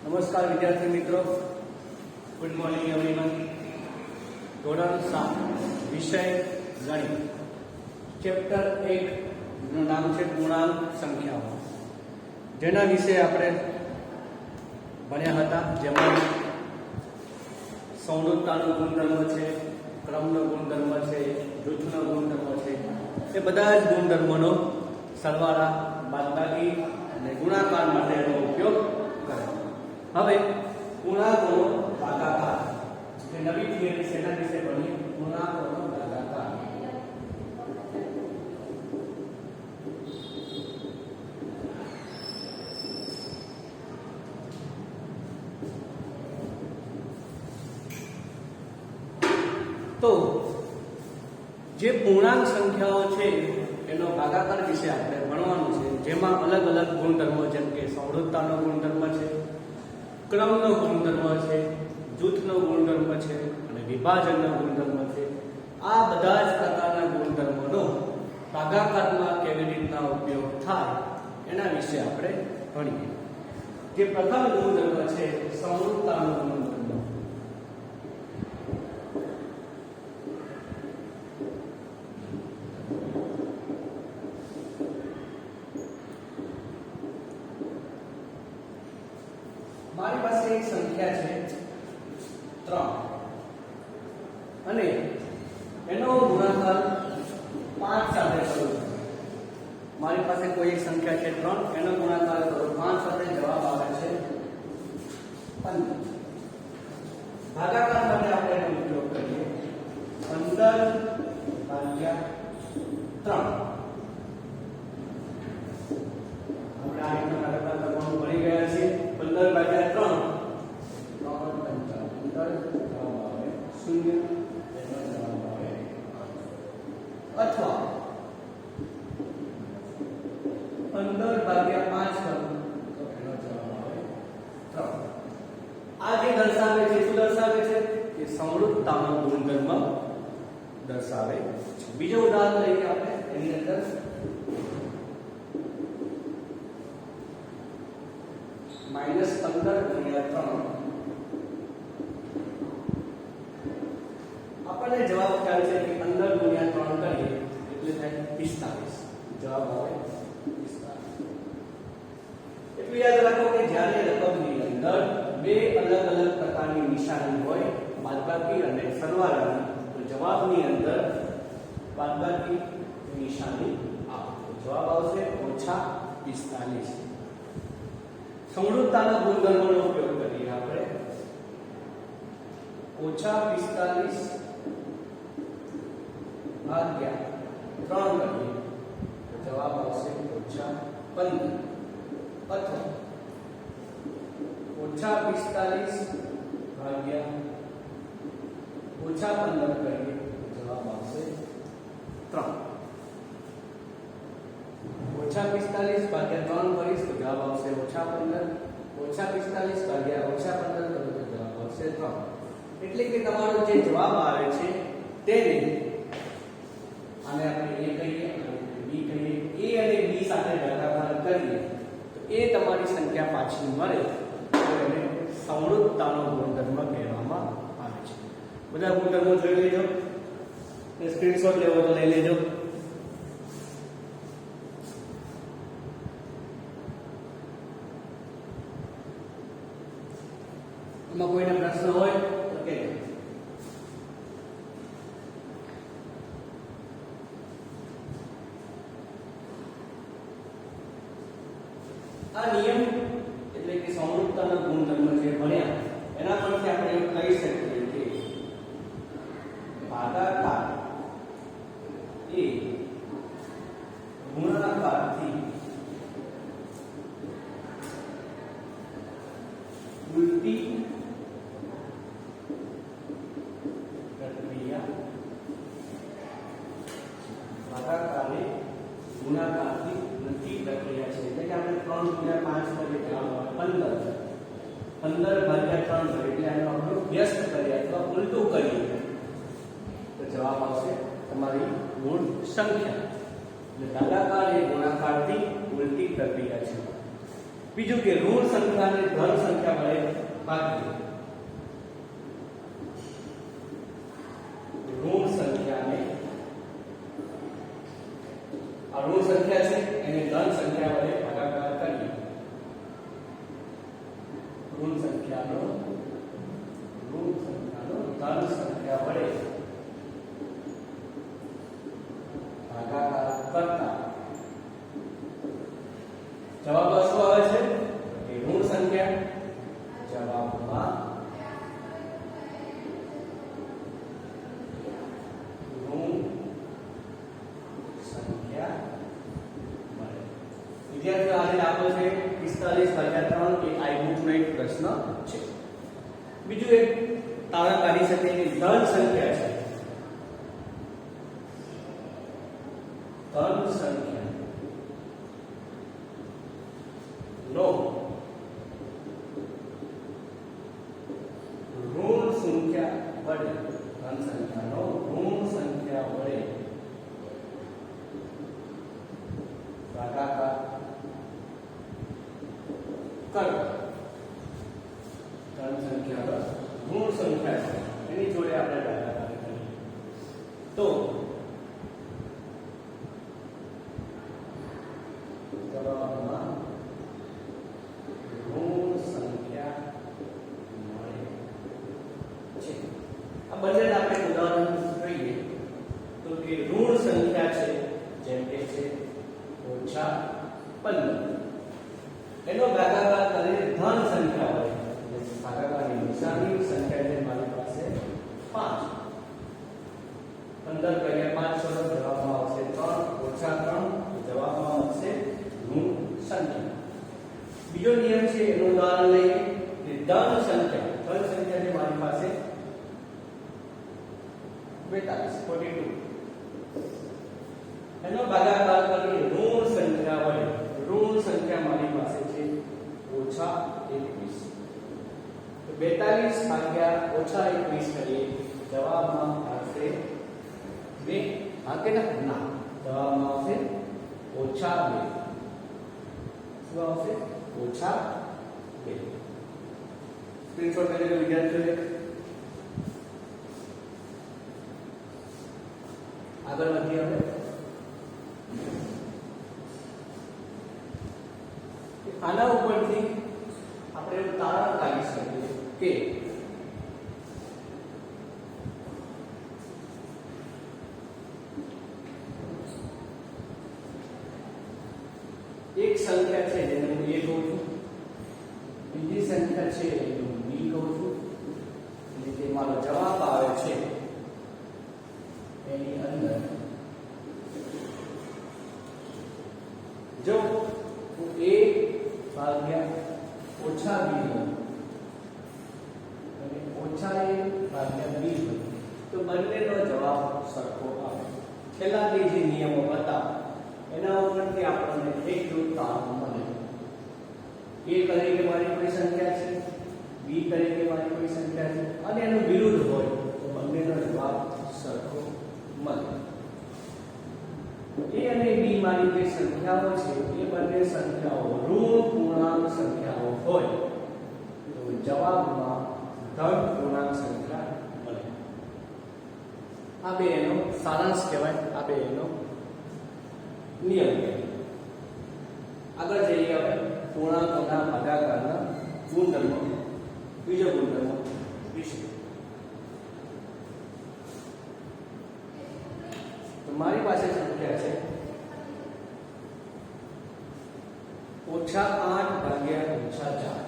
નમસ્કાર વિદ્યાર્થી મિત્રો, ગુડ મોર્નિંગ એવરીવન. ધોરણ 7 વિષય ગણિત, ચેપ્ટર 1 નું નામ છે પૂર્ણાંક સંખ્યાઓ, જેના વિશે આપણે ભણ્યા હતા. જેમાં સંવૃત્તાનો ગુણધર્મ છે, ક્રમનો ગુણધર્મ છે, જૂથનો ગુણધર્મ છે, એ બધા જ ગુણધર્મોનો સરવાળા, બાદબાકી અને ગુણાકાર માટેનો ઉપયોગ કરે. હવે પૂર્ણાંકોનો ભાગાકાર, જે નવી થિયરી છે એના વિશે ભણીએ. પૂર્ણાંકોનો ભાગાકાર. તો જે પૂર્ણાંક સંખ્યાઓ છે એનો ભાગાકાર વિશે આપણે ભણવાનું છે, જેમાં અલગ અલગ ગુણધર્મો, જેમ કે સંવૃત્તાનો ગુણધર્મ છે, ક્રમનો ગુણધર્મ છે, જૂથનો ગુણધર્મ છે અને વિભાજનનો ગુણધર્મ છે. આ બધા જ પ્રકારના ગુણધર્મોનો ભાગાકારમાં કેવી રીતના ઉપયોગ થાય એના વિશે આપણે ભણીએ. જે પ્રથમ ગુણધર્મ છે સંવૃત્તાનો ગુણધર્મ. મારી પાસે એક સંખ્યા છે 3 અને એનો ગુણાકાર 5 સાથે કરું. મારી પાસે કોઈ એક સંખ્યા છે 3, એનો ગુણાકાર કરો 5 સાથે, જવાબ આવે છે 15. ભાગાકાર માટે આપણે એનો ઉપયોગ કરીએ 15/3. આપણે આ રીતના ભાગાકાર કરવાનું ભણી ગયા છીએ. 15/3 0 અથવા 15/5 કરો તો એનો જવાબ આવે 3. આ જે દર્શાવે છે, શું દર્શાવે છે? કે સંવૃત્તાનો ગુણધર્મ દર્શાવે છે. બીજું ઉદાહરણ લઈએ આપણે. એની અંદર -15/3 આપણને જવાબ ખ્યાલ છે કે 15/3 કરીએ એટલે થાય 45. જવાબ આવે 45. એટલું યાદ રાખો કે જ્યારે રકમની અંદર બે અલગ અલગ પ્રકારની નિશાની હોય, બાદબાકી અને સરવાળાની, તો જવાબની અંદર બાદબાકી નિશાની આપો. જવાબ આવશે -45. સંવૃત્તાના ગુણધર્મનો ઉપયોગ કરીએ આપણે. -45/3 કરીએ તો જવાબ આવશે -15. અથવા -45/-15 કરીએ તો જવાબ આવશે 3. -45/-3 કરીશ તો જવાબ આવશે -15. -45/-15 કરો તો જવાબ આવશે 3. એટલે કે તમારો જે જવાબ આવે છે તેને આને આપણે a કહીએ અને b કહીએ, a અને b સાથે ભાગાકાર કરીએ તો એ તમારી સંખ્યા પાછી મળે તો એને સંવૃત્તાનો ગુણધર્મ કહેવામાં આવે છે. બધા ગુણધર્મો જોઈ લેજો, સ્ક્રીનશોટ લેવો તો લઈ લેજો. એમાં કોઈને પ્રશ્ન હોય તો કહેજો. આ નિયમ એટલે કે સંવૃત્તાના ગુણધર્મ જે ભણ્યા એના પરથી આપણે એમ કહી શકીએ કે ભાગાકાર એ ગુણાકારથી ઉલટી પ્રક્રિયા. ભાગાકાર એ ગુણાકારથી ઉલટી પ્રક્રિયા છે. એટલે કે આપણે 3/5 કરીએ તો 15. 15/3 કરીએ એટલે આનો આપણે વ્યસ્ત કરીએ અથવા ઉલટું કરીએ તો જવાબ આવશે તમારી મૂળ સંખ્યા. એટલે ભાગાકાર એ ગુણાકારથી ઉલટી પ્રક્રિયા છે. બીજું કે ઋણ સંખ્યાને ધન સંખ્યા વડે ભાગીએ. ઋણ સંખ્યાને આ ઋણ સંખ્યા છે એને ધન સંખ્યા વડે ભાગાકાર કરીએ. ઋણ સંખ્યાનો ધન સંખ્યા વડે ભાગાકાર કરતા જવાબમાં શું આવે છે કે ઋણ સંખ્યા. જવાબમાં ઋણ સંખ્યા મળે. વિદ્યાર્થીઓ આજે દાખલો છે 45/3 એ આઈ બુક નો એક પ્રશ્ન છે. બીજું એક તારણ કાઢી શકે એવી ધન સંખ્યા છે. ધન સંખ્યા નો ઋણ સંખ્યા વડે ધન સંખ્યાનો ઋણ સંખ્યા વડે ભાગાકાર કરો. ધન સંખ્યા ઋણ સંખ્યા છે એની જોડે આપણે ભાગાકાર કરીએ તો જવાબમાં ઋણ સંખ્યા મળે છે. આ બંને આપણે ઉદાહરણ જોઈએ તો કે ઋણ સંખ્યા છે જેમ કે છે -15 એનો ભાગાકાર કરીએ ધન સંખ્યા વડે. ભાગાકારની નિશાની સંખ્યા છે મારી પાસે 5. 15 કરીએ 5 કરો જવાબમાં આવશે 3 -3 જવાબમાં આવશે ઋણ સંખ્યા. બીજો નિયમ છે એનું ઉદાહરણ લઈએ કે ધન સંખ્યા છે મારી પાસે 42 એનો ભાગાકાર કરીએ ઋણ સંખ્યા વડે. ઋણ સંખ્યા મારી પાસે છે -21. 42 ભાગ્યા -21 કરીએ જવાબમાં આવશે 2. હા કે ના? જવાબમાં આવશે -2. શું આવશે? -2. સ્ક્રીનશોટ કરી લો વિદ્યાર્થીઓ. આગળ વધીએ હવે. આના ઉપરથી આપણે એવું તારણ કાઢી શકીએ કે એક સંખ્યા છે જેને હું A કહું છું, બીજી સંખ્યા છે એને હું B કહું છું, અને તે મારો જવાબ આવે છે એની અંદર જો હું A ભાગ્યા ઓછા B લઉં અને ઓછા A ભાગ્યા B લઉં તો બંનેનો જવાબ સરખો આવે. છેલ્લા બે જે નિયમો હતા એના ઉપરથી આપણને એક તારણ મળે. A તરીકે મારી કોઈ સંખ્યા છે, B તરીકે મારી કોઈ સંખ્યા છે અને એનું વિરુદ્ધ હોય તો બંનેનો જવાબ સરખો મળે. A અને B મારી જે સંખ્યાઓ છે એ બંને સંખ્યાઓ ઋણ પૂર્ણાંક સંખ્યાઓ હોય તો જવાબમાં ધન પૂર્ણાંક સંખ્યા મળે. આ બે એનો સારાંશ કહેવાય, આ બે એનો નિયમ કહેવાય. આગળ જઈએ હવે પૂર્ણાંકોના ભાગાકારના ગુણધર્મો. બીજો ગુણધર્મ વિશે તો મારી પાસે સંખ્યા છે -8 ભાગ્યા -4.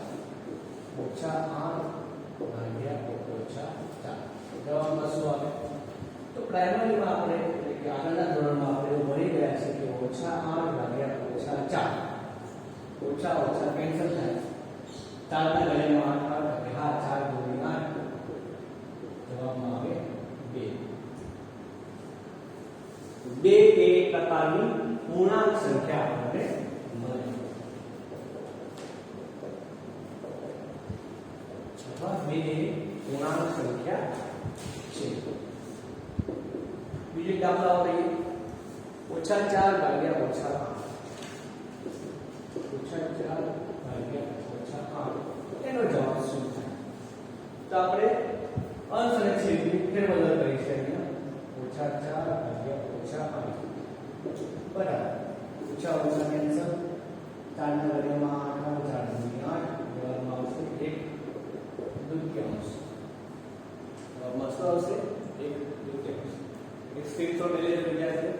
-8 ભાગ્યા -4. જવાબમાં શું આવે? તો પ્રાઇમરીમાં આપણે એટલે કે આગળના ધોરણમાં આપણે એવું ભણી ગયા છે કે -8 ભાગ્યા -4. ઓછા ઓછા કેન્સલ થાય. 4 ના ગણ્યામાં 8 આવે. હા 4 ગુણ્યા 8 જવાબમાં આવે 2. 2 એ પ્રકારની પૂર્ણાંક સંખ્યા આપણને મળે. જવાબ 2 એ પૂર્ણાંક સંખ્યા છે. બીજો દાખલા લઈએ. -4 ભાગ્યા -8. -4 ભાગ્યા ઓછા 8 એનો જવાબ શું થાય? તો આપણે અંશ અને છેદની ફેરબદલ કરી છે અહીંયા -4 ભાગ્યા -8 બરાબર ઓછા ઓછા કેન્સલ 4 ના વર્ગમાં 8 4 દૂની 8 જવાબમાં આવશે 1 દૂતીયાંશ જવાબમાં શું આવશે 1 દૂતીયાંશ એક સ્ક્રીનશોટ લઈ લેજો વિદ્યાર્થીઓ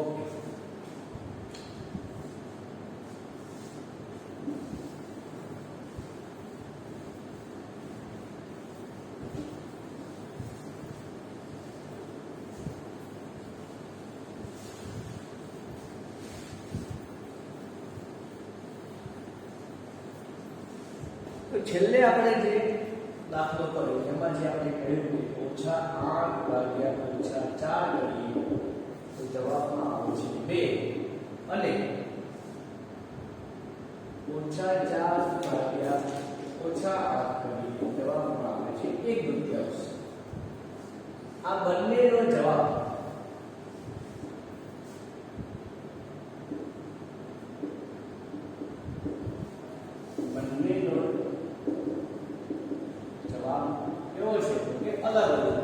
ઓકે તો છેલ્લે આપણે જે દાખલો કર્યો એમાં જે આપણે કહ્યું કે -8 ભાગ્યા -4 કરીએ તો જવાબમાં આવે છે 2 અને -4 ભાગ્યા -8 કરીએ જવાબમાં આવે છે 1 દૂતીયાંશ આ બંનેનો જવાબ કેવો છે કે અલગ અલગ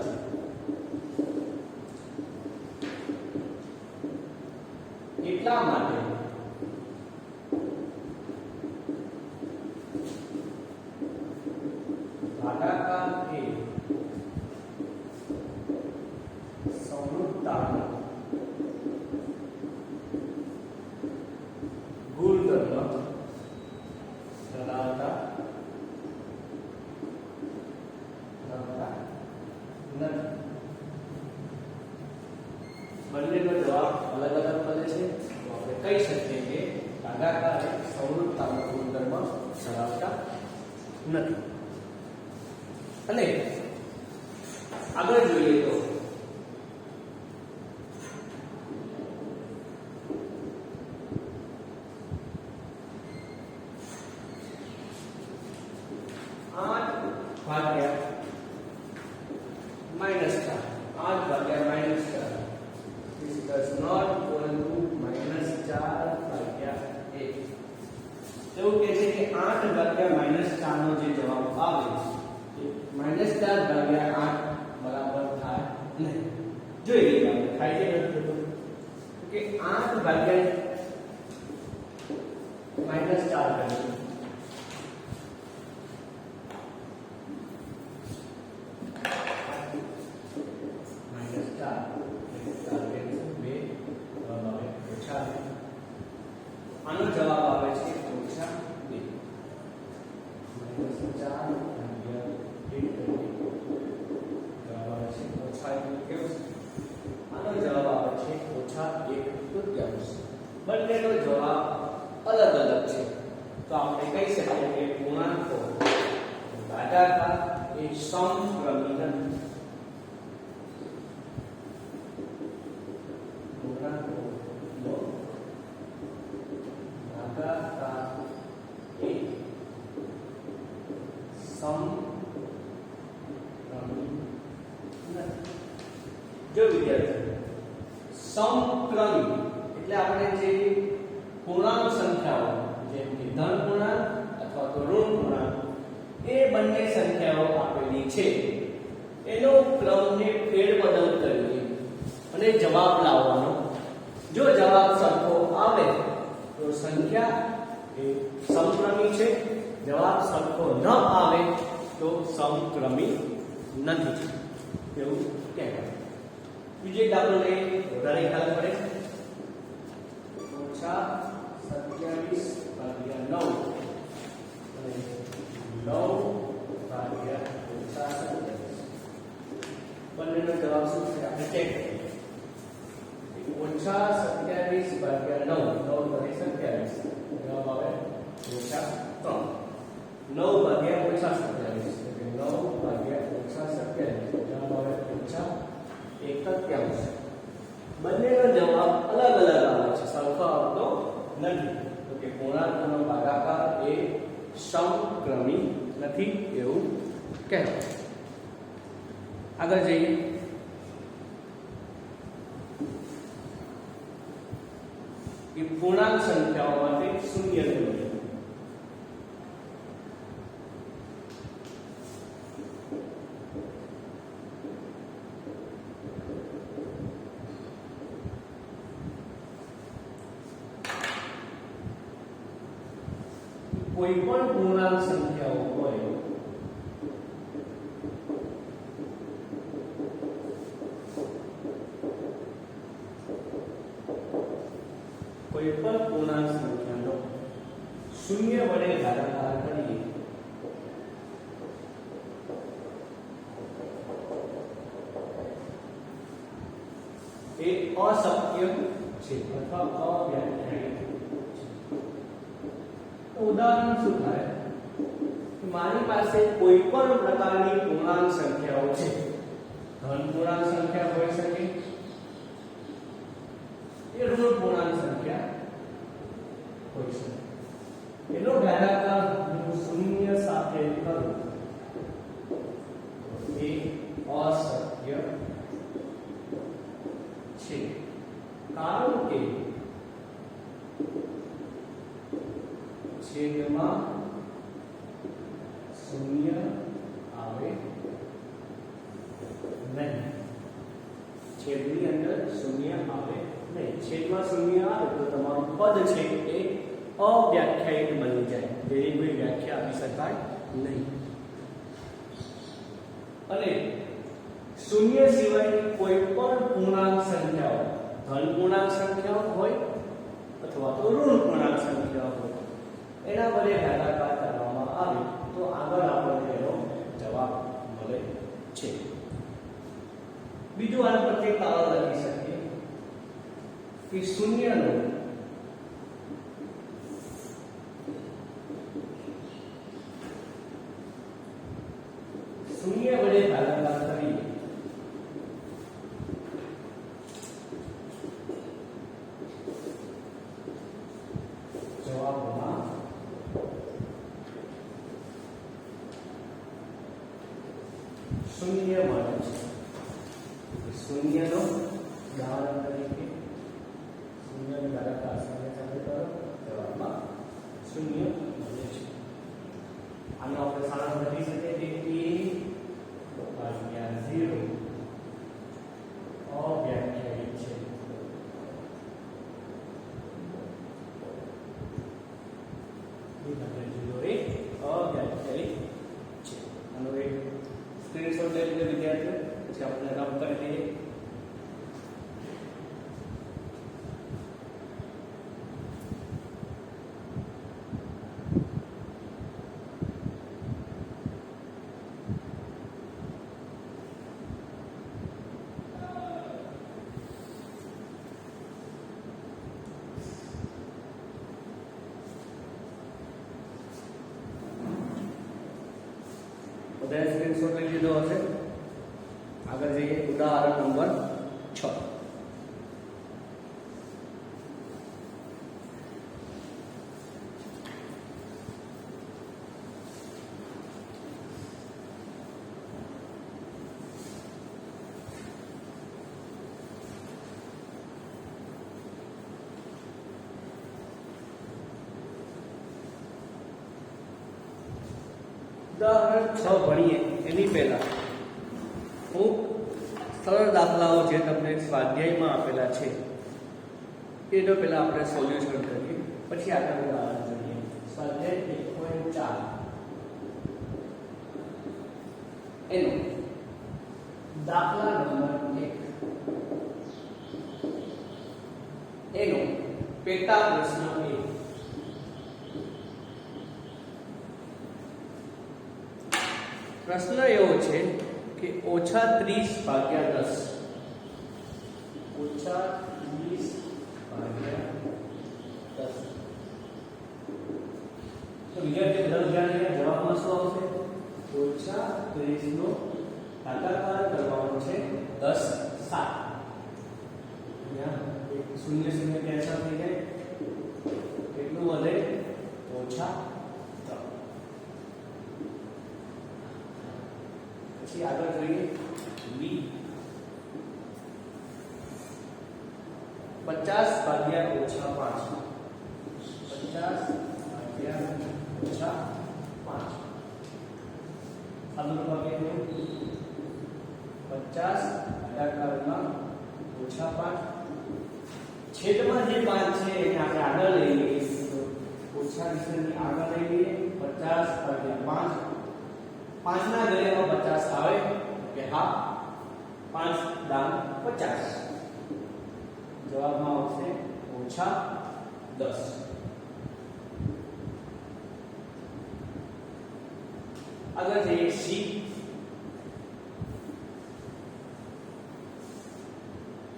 છે એટલા માટે ભાગાકાર એ સમરૂપતાનો ગુણધર્મ ધરાવતા નથી બંનેનો જવાબ અલગ અલગ મળે છે તો આપણે કહી શકીએ કે ભાગાકાર એ સમરૂપતાનો ગુણધર્મ ધરાવતા નથી અને આગળ જોઈએ તો -4 this does not equal to -4 ભાગ્યા 1 એવું કહે છે કે 8 ભાગ્યા -4 નો જે જવાબ આવે એ -4 ભાગ્યા 8 બરાબર થાય નહીં જોઈ લઈએ આપણે થાય છે કે 8 ભાગ્યા -4 કરીએ આનો જવાબ આવે છે -2 -4 ભાગ્યા 1 જવાબ આવે છે -1 કેવું આનો જવાબ આવે છે -1 દૂતીયાંશ બંનેનો જવાબ અલગ અલગ છે તો આપણે કહી શકીએ કે પૂર્ણાંકો ભાગાકાર એ સમક્રમી નથી પૂર્ણાંકો ભાગાકાર એ સમક્રમી નથી જો વિદ્યાર્થીઓ સમક્રમી એટલે આપણે જે પૂર્ણાંક સંખ્યાઓ જેમ કે ધન પૂર્ણાંક અથવા તો ઋણ પૂર્ણાંક એ બંને સંખ્યાઓ આપેલી છે એનો ક્રમને ફેરબદલ કરીએ અને જવાબ લાવવાનો જો જવાબ સરખો આવે તો સંખ્યા એ સમક્રમી છે જવાબ સરખો ન આવે તો સમક્રમી નથી એવું કહેવાય બીજો દાખલો લઈએ વધારે ખ્યાલ પડે -27 ભાગ્યા 9 અને 9 ભાગ્યા -27 બંનેનો જવાબ શું છે આપણે ચેક કરીએ -27 ભાગ્યા 9 9 તરી 27 જવાબ આવે -3 9 ભાગ્યા -27 એટલે 9 ભાગ્યા -27 જવાબ આવે -1 બંનેનો જવાબ અલગ અલગ આવે છે સરખો આવતો નથી તો કે પૂર્ણાંકનો ભાગાકાર એ સમક્રમી નથી એવું કહેવાય. આગળ જઈએ. એ પૂર્ણાંક સંખ્યાઓ માટે શૂન્ય જોઈએ. કોઈ પણ પૂર્ણાંક સંખ્યાઓ હોય કોઈ પણ પૂર્ણાંક સંખ્યાનો શૂન્ય વડે ભાગાકાર કરીએ એ અશક્ય છે અથવા અવ્યાખ્યાયિત. ઉદાહરણ શું થાય? મારી પાસે કોઈ પણ પ્રકારની પૂર્ણાંક સંખ્યાઓ છે. ધન પૂર્ણાંક સંખ્યા હોઈ શકે, એ ઋણ પૂર્ણાંક સંખ્યા હોઈ શકે. એનો ભાગાકાર હું શૂન્ય સાથે કરું એ અશક્ય છે, કારણ કે છેદમાં શૂન્ય આવે નહીં. છેદની અંદર શૂન્ય આવે નહીં. છેદમાં શૂન્ય આવે તો તમારું પદ છે એ અવ્યાખ્યાયિત બની જાય, જેની કોઈ વ્યાખ્યા આપી શકાય નહીં. અને શૂન્ય સિવાયની કોઈ પણ પૂર્ણાંક સંખ્યાઓ, ધન પૂર્ણાંક સંખ્યાઓ હોય અથવા તો ઋણ પૂર્ણાંક સંખ્યાઓ હોય, એના વડે ભાગાકાર કરવામાં આવે તો આગળ આપણને એનો જવાબ મળે છે. બીજું આના પરથી કારણ લખી શકીએ કે શૂન્યનો શૂન્ય વડે ભાગાકાર કરીએ જવાબમાં શૂન્ય મળે છે. શૂન્યનો ઉદાહરણ તરીકે શૂન્યનો ભાગાકાર સાથે સાથે કરો, જવાબમાં શૂન્ય મળે છે. આનો આપણે સારાંશ લખી શકીએ કે a ભાગ્યા 0 અવ્યાખ્યાયિત છે. a ભાગ્યા 0 એ અવ્યાખ્યાયિત છે. આનો એક સ્ક્રીનશોટ લઈ લીધો વિદ્યાર્થીઓ, પછી આપણે રબ કરી દઈએ. બધાએ સ્ક્રીનશોટ લઈ લીધો હશે. આગળ જઈએ. ઉદાહરણ નંબર 6. ઉદાહરણ 6 ભણીએ એની પહેલા હું સરળ દાખલાઓ જે તમને સ્વાધ્યાયમાં આપેલા છે એનો પહેલા આપણે સોલ્યુશન કરીએ, પછી આગળ ઉદાહરણ જોઈએ. સ્વાધ્યાય 1.4 એનો દાખલા નંબર 1 એનો પેટા પ્રશ્ન એ. પ્રશ્ન એવો છે કે -30 ભાગ્યા 10 તો વિદ્યાર્થીઓ બધા જાણીએ જવાબમાં શું આવશે? -30 નો ભાગાકાર કરવાનો છે 10 7. અહીંયા એક 0 0 કેન્સલ થઈ જાય, કેટલું વધે? પછી આગળ જોઈએ બી 50 ભાગ્યા ઓછા 5 50 ભાગ્યા ઓછા 5 સાદું ભાગ્યા 50 ભાગાકારમાં ઓછા 5 છેદમાં જે 5 છે એને આપણે આગળ લઈ લઈએ તો ઓછા નિશાની આગળ લઈ લઈએ 50 ભાગ્યા 5 5 ના ઘરેમાં 50 આવે કે હા 5 દાન 50 જવાબમાં આવશે ઓછા 10 આગળ જઈએ સી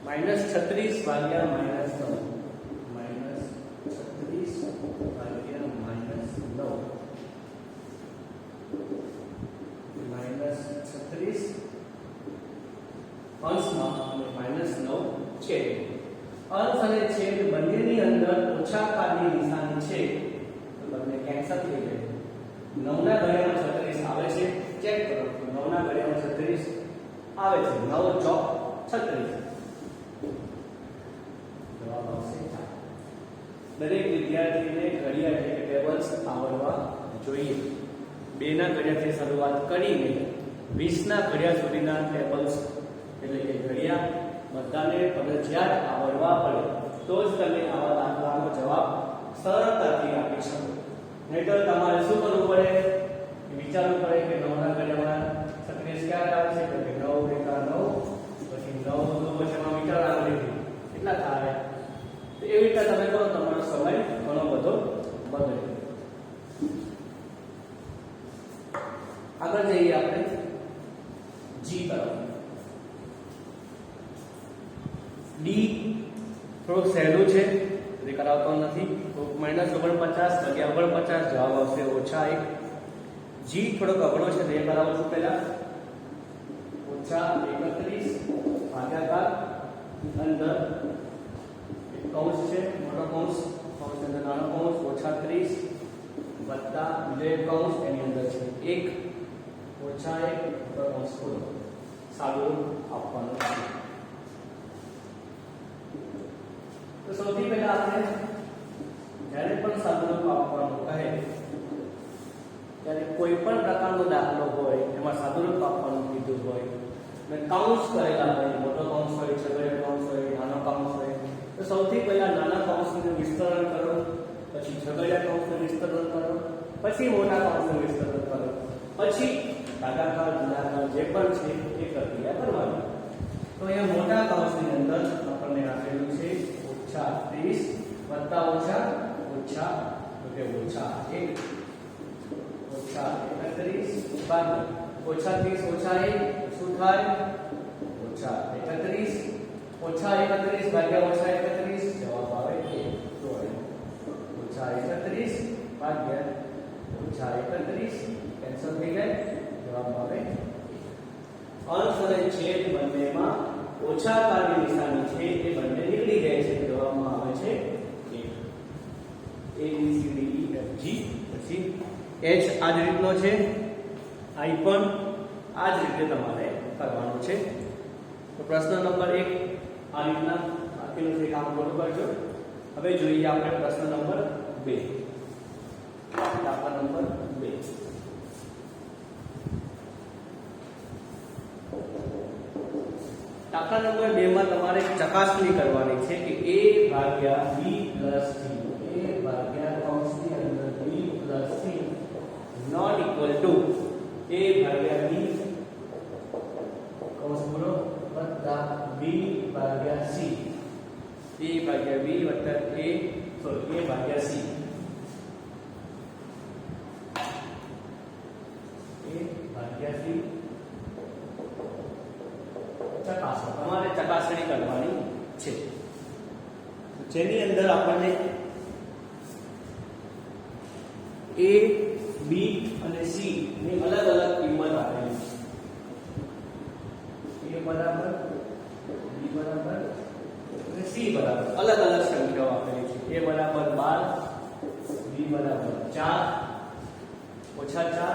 -36 ભાગ્યા -9 -36 ભાગ્યા -9 -36 અંશમાં અને -9 છેદ અંશ અને છેદ બંનેની અંદર ઓછાકારની નિશાની છે તો બંને કેન્સલ થઈ જાય 9 ના ઘડિયામાં 36 આવે છે ચેક કરો 9 ના ઘડિયામાં 36 આવે છે 9 ચોક 36 જવાબ આવશે 4 દરેક વિદ્યાર્થીને ઘડિયાળ એટલે ટેબલ્સ આવડવા જોઈએ 2 ના ઘડિયાળથી શરૂઆત કરીને 20 ના ઘડિયાળ સુધીના ટેબલ્સ એટલે કે ઘડિયાળ બધાને ફરજિયાત આવડવા પડે તો જ તમે આવા દાખલાનો જવાબ સરળતાથી આપી શકો નહીતર તમારે શું કરવું પડે વિચારવું પડે કે 9 ના ઘડિયાળમાં 36 ક્યારે આવે છે તો કે 9 એકા 9 પછી 9 તો પછી એમાં વિચાર આવે કેટલા થાય તો એવી રીતે તમે કરો તમારો સમય ઘણો બધો બગડે આગળ જઈએ આપણે જી તરફ ડી થોડુંક સહેલું છે એ કરાવતો નથી તો -49 ભાગ્યા 49 જવાબ આવશે ઓછા 1 જી થોડોક અઘરો છે તો એ કરાવું છું પહેલા ઓછા 31 ભાગાકાર અંદર એક કૌંસ છે મોટો કૌંસ કૌંસ અંદર નાનો કૌંસ ઓછા 30 વત્તા બીજો કૌંસ એની અંદર છે 1 ઓછા 1 મોટો કૌંસ ખોલો સાદું આપવાનું છે તો સૌથી પહેલા આપણે જ્યારે પણ સાદુરૂપ આપવાનું કહે ત્યારે કોઈ પણ પ્રકારનો દાખલો હોય એમાં સાદુરૂપ આપવાનું કીધું હોય અને કાઉન્સ કરેલા હોય મોટો કાઉન્સ હોય છગડીયો કાઉન્સ હોય નાનો કાઉન્સ હોય તો સૌથી પહેલા નાના કાઉન્સનું વિસ્તરણ કરો પછી છગડીયા કાઉન્સનું વિસ્તરણ કરો પછી મોટા કાઉન્સનું વિસ્તરણ કરો પછી ભાગાકાર ગુણાકાર જે પણ છે એ પ્રક્રિયા કરવાની તો અહીંયા મોટા કાઉન્સની અંદર આપણને આપેલું છે ઓછા 30 વત્તા ઓછા ઓછા એટલે ઓછા 1 ઓછા 31 ભાગ્યા ઓછા 30 ઓછા 1 શું થાય ઓછા 31 ઓછા 31 ભાગ્યા ઓછા 31 જવાબ આવે 1 તો ઓછા 31 ભાગ્યા ઓછા 31 કેન્સલ થઈ જાય જવાબ આવે અંશ અને છેદ બંનેમાં ઓછાકારની નિશાની છે એ બંને નીકળી જાય છે જવાબમાં આવે છે 1 A B C D E F G પછી H આ જ રીતનો છે I પણ આ જ રીતે તમારે કરવાનું છે તો પ્રશ્ન નંબર 1 આ રીતના બાકીનું જે કામ પૂરું કરજો હવે જોઈએ આપણે પ્રશ્ન નંબર 2 દાખલા નંબર 2 દાખલા નંબર 2 માં તમારે ચકાસણી કરવાની છે કે a ભાગ્યા b પ્લસ c a ભાગ્યા કૌંસની અંદર b plus c not equal to a ભાગ્યા b કૌંસ પૂરો વત્તા b ભાગ્યા c a ભાગ્યા b વત્તા a ભાગ્યા c a ભાગ્યા c ચકાસો તમારે ચકાસણી કરવાની છે જેની અંદર આપણને a b અને c ની અલગ અલગ કિંમત આપેલી છે a બરાબર b બરાબર અને c બરાબર અલગ અલગ સંખ્યાઓ આપેલી છે a બરાબર 12 b બરાબર 4 ઓછા 4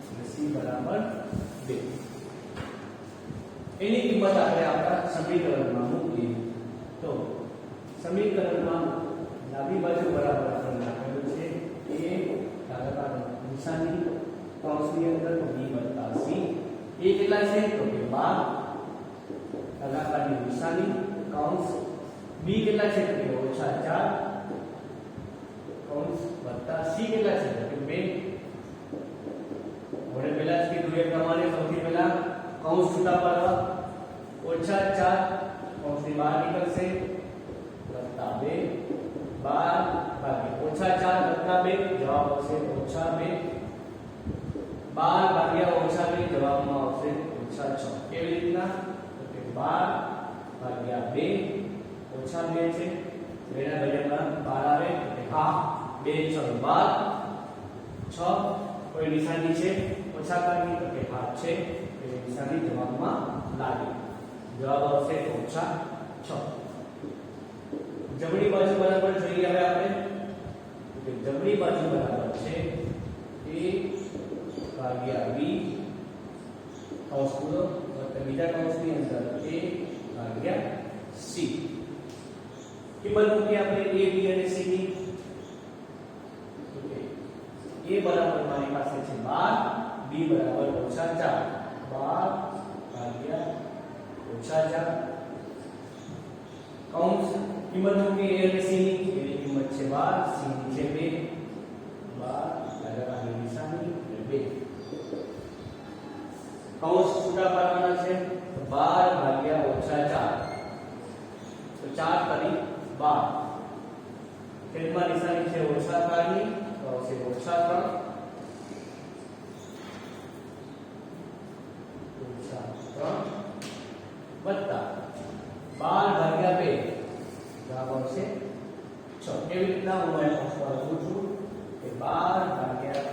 અને c બરાબર 2 2 એની કિંમત આપણે આપણા સમીકરણમાં મૂકીએ તો સમીકરણમાં ડાબી બાજુ બરાબર આપણે લખેલું છે a ભાગાકાર નિશાની કૌંસની અંદર b + c એ કેટલા છે તો કે 12 ભાગાકારની નિશાની કૌંસ b કેટલા છે તો કે -4 કૌંસ વત્તા c કેટલા છે તો કે 2 હવે પહેલા જ કીધું એ પ્રમાણે સૌથી પહેલા કૌંસ છૂટા પાડવા -4 કૌંસની બહાર નીકળશે વત્તા 2 12 ભાગ્યા -4 વત્તા 2 જવાબ આવશે -2 12 ભાગ્યા -2 જવાબમાં આવશે -6 કેવી રીતના તો કે 12 ભાગ્યા 2 -2 છે બેના ઘડિયામાં 12 આવે એટલે હા 2 6 12 6 કોઈ નિશાની છે ઓછા કાઢી તો કે હા છે એ નિશાની જવાબમાં લાગે જવાબ આવશે -6 જમણી બાજુ બરાબર જોઈએ હવે આપણે તો જમણી બાજુ બરાબર છે a ભાગ્યા b કૌંસ પૂરો વત્તા બીજા કૌંસની અંદર a ભાગ્યા c કિંમત મૂકી આપણે a b અને c ની a બરાબર મારી પાસે છે 12 b બરાબર -4 12 ભાગ્યા -4 કૌંસ કિંમત મૂકી a અને c ની એની કિંમત છે 12 c ની છે 2 12 ભાગાકારની નિશાની 2 કૌંસ છૂટા પાડવાના છે 12 ભાગ્યા -4 તો 4 તરી 12 છેદમાં નિશાની છે ઓછા કારની તો આવશે -3 વત્તા 12 ભાગ્યા 2 જવાબ આવશે 6 કેવી રીતના હું અહીં લખું છું કે 12 ભાગ્યા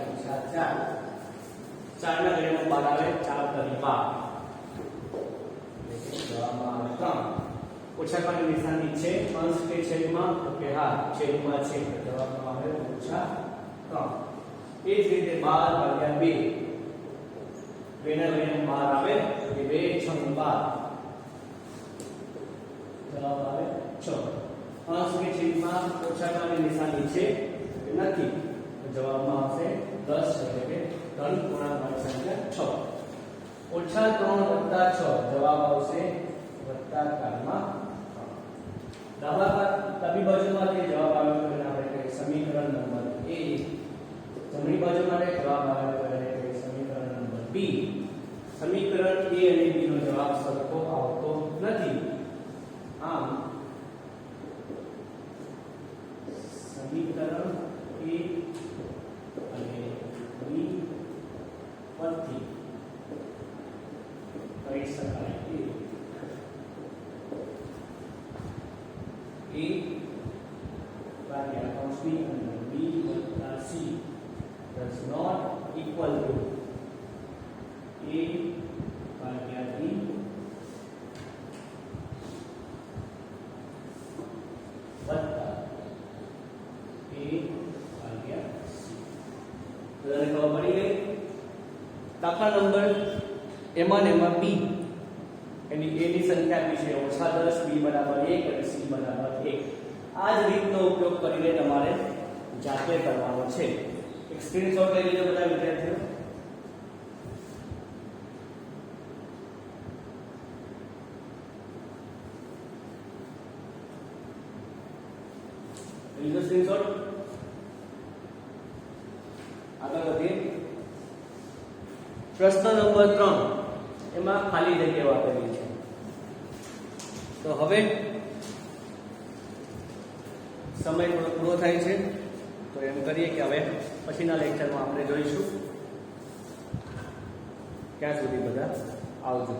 -4 ના ઘડિયામાં 12 આવે 4 તરી 12 જવાબમાં આવે 3 ઓછા કારની નિશાની છે અંશ કે છેદમાં તો કે હા છેદમાં છે તો જવાબમાં આવે -3 એ જ રીતે 12 ભાગ્યા 2 બેના ઘડિયામાં 12 આવે તો કે 2 6 12 જવાબ આવે 6 અંશ કે છેદમાં ઓછા કારની નિશાની છે નથી તો જવાબમાં આવશે 10 એટલે કે 3 પૂર્ણાંકની સંખ્યા 6 -3 + 6 જવાબ આવશે વત્તા કારમાં ડાબી બાજુ માટે જવાબ આવ્યો તો એને આપણે કહીએ સમીકરણ નંબર a જમણી બાજુ માટે જવાબ આવ્યો તો એને કહીએ સમીકરણ નંબર b સમીકરણ a અને b નો જવાબ સરખો આવતો નથી આમ સમીકરણ a અને b પરથી કહી શકાય કે a ભાગ્યા કૌંસની અંદર b + c does not equal to a ભાગ્યા b વત્તા a ભાગ્યા c બધાને ખબર પડી ગઈ દાખલા નંબર એમાં b એની a ની સંખ્યા બી છે -10 b બરાબર 1 અને c બરાબર 1 આ જ રીતનો ઉપયોગ કરીને તમારે જાતે કરવાનો છે એક સ્ક્રીનશોટ લઈ લેજો બધા વિદ્યાર્થીઓ લીધો સ્ક્રીનશોટ આગળ વધીએ પ્રશ્ન નંબર 3 એમાં ખાલી જગ્યાઓ આપેલી છે તો હવે સમય થોડો પૂરો થાય છે તો એમ કરીએ કે હવે પછીના લેક્ચરમાં આપણે જોઈશું ત્યાં સુધી બધા આવજો.